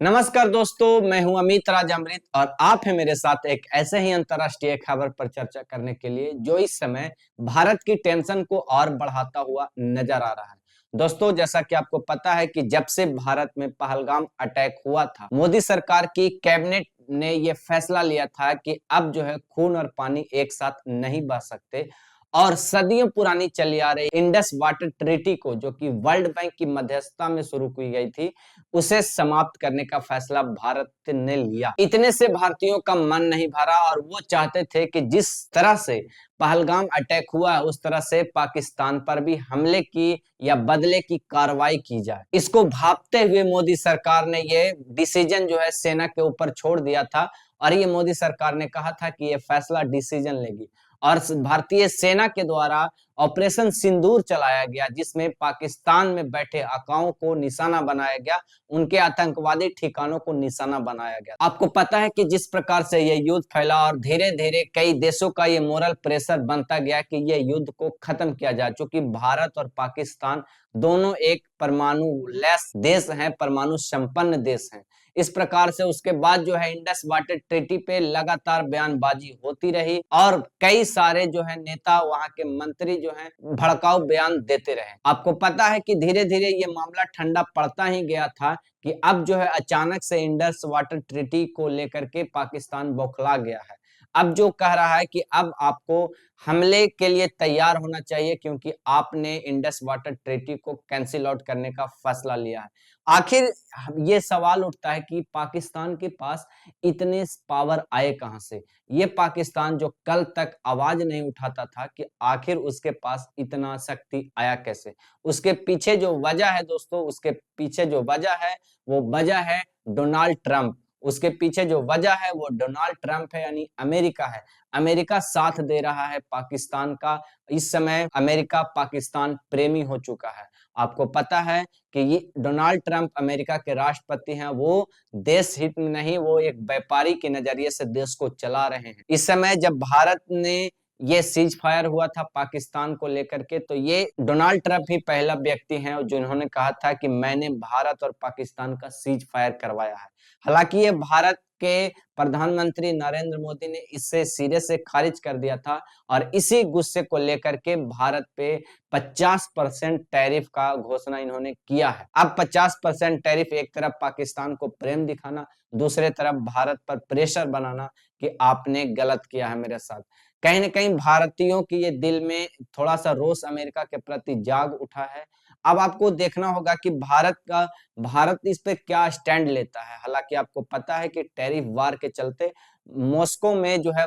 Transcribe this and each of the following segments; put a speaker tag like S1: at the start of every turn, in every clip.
S1: नमस्कार दोस्तों, मैं हूं अमित राज अमृत और आप हैं मेरे साथ एक ऐसे ही अंतर्राष्ट्रीय खबर पर चर्चा करने के लिए जो इस समय भारत की टेंशन को और बढ़ाता हुआ नजर आ रहा है। दोस्तों, जैसा कि आपको पता है कि जब से भारत में पहलगाम अटैक हुआ था, मोदी सरकार की कैबिनेट ने यह फैसला लिया था कि अब जो है खून और पानी एक साथ नहीं बह सकते और सदियों पुरानी चली आ रही इंडस वाटर ट्रीटी को, जो कि वर्ल्ड बैंक की मध्यस्थता में शुरू की गई थी, उसे समाप्त करने का फैसला भारत ने लिया। इतने से भारतीयों का मन नहीं भरा और वो चाहते थे कि जिस तरह से पहलगाम अटैक हुआ उस तरह से पाकिस्तान पर भी हमले की या बदले की कार्रवाई की जाए। इसको भांपते हुए मोदी सरकार ने ये डिसीजन जो है सेना के ऊपर छोड़ दिया था और ये मोदी सरकार ने कहा था कि ये फैसला डिसीजन लेगी और भारतीय सेना के द्वारा ऑपरेशन सिंदूर चलाया गया, जिसमें पाकिस्तान में बैठे आकाओं को निशाना बनाया गया, उनके आतंकवादी ठिकानों को निशाना बनाया गया। आपको पता है कि जिस प्रकार से ये युद्ध फैला और धीरे धीरे कई देशों का ये मोरल प्रेशर बनता गया कि ये युद्ध को खत्म किया जाए, क्योंकि भारत और पाकिस्तान दोनों एक परमाणु लेस देश हैं, परमाणु संपन्न देश हैं। इस प्रकार से उसके बाद जो है इंडस वाटर ट्रीटी पे लगातार बयानबाजी होती रही और कई सारे जो है नेता, वहां के मंत्री जो है भड़काऊ बयान देते रहे। आपको पता है कि धीरे धीरे ये मामला ठंडा पड़ता ही गया था कि अब जो है अचानक से इंडस वाटर ट्रीटी को लेकर के पाकिस्तान बौखला गया है। अब जो कह रहा है कि अब आपको हमले के लिए तैयार होना चाहिए, क्योंकि आपने इंडस वाटर ट्रीटी को कैंसिल आउट करने का फैसला लिया है। आखिर ये सवाल उठता है कि पाकिस्तान के पास इतने पावर आए कहां से? ये पाकिस्तान जो कल तक आवाज नहीं उठाता था, कि आखिर उसके पास इतना शक्ति आया कैसे? उसके पीछे जो वजह है दोस्तों, उसके पीछे जो वजह है वो वजह है डोनाल्ड ट्रंप। उसके पीछे जो वजह है वो डोनाल्ड ट्रंप है, यानी अमेरिका है। अमेरिका साथ दे रहा है पाकिस्तान का। इस समय अमेरिका पाकिस्तान प्रेमी हो चुका है। आपको पता है कि ये डोनाल्ड ट्रंप अमेरिका के राष्ट्रपति हैं, वो देश हित में नहीं, वो एक व्यापारी के नजरिए से देश को चला रहे हैं। इस समय जब भारत ने ये सीज फायर हुआ था पाकिस्तान को लेकर के, तो ये डोनाल्ड ट्रंप ही पहला व्यक्ति हैं जिन्होंने कहा था कि मैंने भारत और पाकिस्तान का सीज फायर करवाया है। हालांकि ये भारत के प्रधानमंत्री नरेंद्र मोदी ने इससे सिरे से खारिज कर दिया था और इसी गुस्से को लेकर के भारत पे 50% टैरिफ का घोषणा इन्होंने किया है। अब 50% टैरिफ, एक तरफ पाकिस्तान को प्रेम दिखाना, दूसरे तरफ भारत पर प्रेशर बनाना कि आपने गलत किया है मेरे साथ। कहीं न कहीं भारतीयों की ये दिल में थोड़ा सा रोष अमेरिका के प्रति जाग उठा है। अब आपको देखना होगा कि भारत इस पे क्या स्टैंड लेता है। हालांकि आपको पता है कि टैरिफ वार के चलते मॉस्को में जो है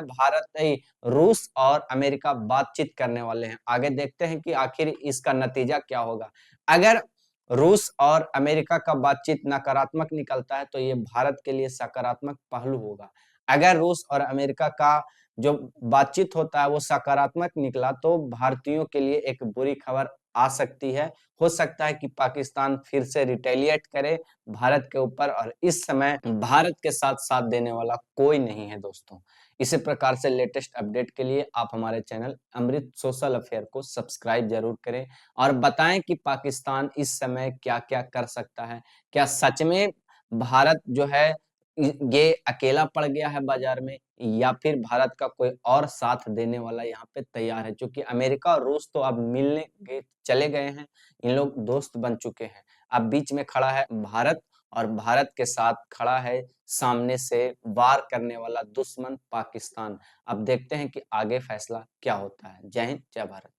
S1: रूस और अमेरिका बातचीत करने वाले हैं। आगे देखते हैं कि आखिर इसका नतीजा क्या होगा। अगर रूस और अमेरिका का बातचीत नकारात्मक निकलता है तो ये भारत के लिए सकारात्मक पहलू होगा। अगर रूस और अमेरिका का जो बातचीत होता है वो सकारात्मक निकला तो भारतीयों के लिए एक बुरी खबर आ सकती है। हो सकता है कि पाकिस्तान फिर से रिटेलिएट करे भारत के ऊपर, और इस समय भारत के साथ साथ देने वाला कोई नहीं है दोस्तों। इसी प्रकार से लेटेस्ट अपडेट के लिए आप हमारे चैनल अमृत सोशल अफेयर को सब्सक्राइब जरूर करें और बताएं कि पाकिस्तान इस समय क्या-क्या कर सकता है। क्या सच में भारत जो है ये अकेला पड़ गया है बाजार में, या फिर भारत का कोई और साथ देने वाला यहाँ पे तैयार है? क्योंकि अमेरिका और रूस तो अब मिलने चले गए हैं, इन लोग दोस्त बन चुके हैं। अब बीच में खड़ा है भारत और भारत के साथ खड़ा है सामने से वार करने वाला दुश्मन पाकिस्तान। अब देखते हैं कि आगे फैसला क्या होता है। जय हिंद, जय भारत।